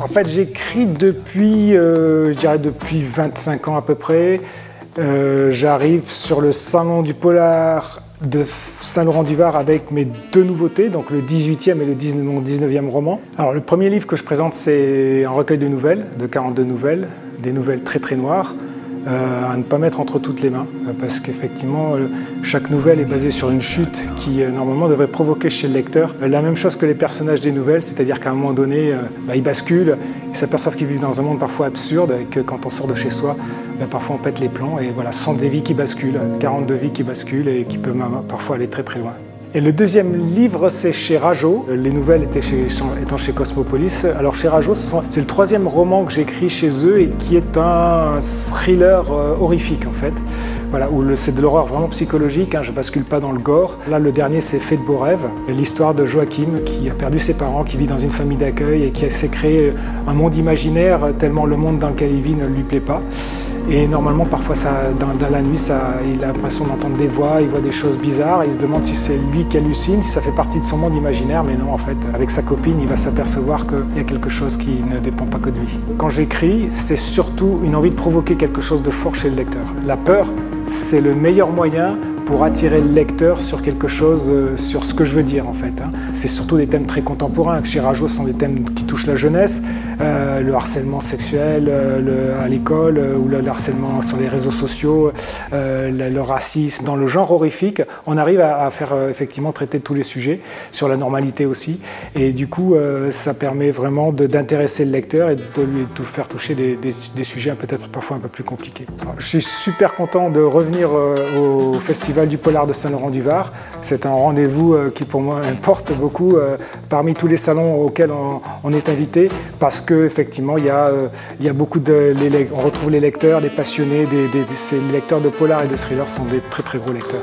En fait, j'écris depuis, je dirais depuis 25 ans à peu près. J'arrive sur le salon du polar de Saint-Laurent-du-Var avec mes deux nouveautés, donc le 18e et mon 19e roman. Alors le premier livre que je présente, c'est un recueil de nouvelles, de 42 nouvelles, des nouvelles très très noires, à ne pas mettre entre toutes les mains, parce qu'effectivement chaque nouvelle est basée sur une chute qui normalement devrait provoquer chez le lecteur la même chose que les personnages des nouvelles, c'est-à-dire qu'à un moment donné ils basculent, ils s'aperçoivent qu'ils vivent dans un monde parfois absurde et que quand on sort de chez soi, parfois on pète les plombs et voilà, ce sont des vies qui basculent, 42 vies qui basculent et qui peuvent parfois aller très très loin. Et le deuxième livre, c'est chez Rageot. Les nouvelles étant chez Cosmopolis. Alors chez Rageot, c'est le troisième roman que j'écris chez eux et qui est un thriller horrifique en fait. Voilà, où c'est de l'horreur vraiment psychologique, hein, je ne bascule pas dans le gore. Là, le dernier, c'est Fait de beaux rêves, l'histoire de Joachim qui a perdu ses parents, qui vit dans une famille d'accueil et qui s'est créé un monde imaginaire tellement le monde dans lequel il vit ne lui plaît pas. Et normalement, parfois, dans la nuit, il a l'impression d'entendre des voix, il voit des choses bizarres, il se demande si c'est lui qui hallucine, si ça fait partie de son monde imaginaire, mais non, en fait, avec sa copine, il va s'apercevoir qu'il y a quelque chose qui ne dépend pas que de lui. Quand j'écris, c'est surtout une envie de provoquer quelque chose de fort chez le lecteur. La peur, c'est le meilleur moyen pour attirer le lecteur sur quelque chose, sur ce que je veux dire en fait. C'est surtout des thèmes très contemporains. Chez Rageot, ce sont des thèmes qui touchent la jeunesse, le harcèlement sexuel à l'école, ou le harcèlement sur les réseaux sociaux, le racisme. Dans le genre horrifique, on arrive à faire effectivement traiter tous les sujets, sur la normalité aussi. Et du coup, ça permet vraiment d'intéresser le lecteur et de lui faire toucher des sujets peut-être parfois un peu plus compliqués. Alors, je suis super content de revenir au Festival du Polar de Saint-Laurent-du-Var. C'est un rendez-vous qui pour moi importe beaucoup parmi tous les salons auxquels on est invité, parce qu'effectivement il y a beaucoup on retrouve les lecteurs, des passionnés, les lecteurs de polar et de thriller sont des très très gros lecteurs.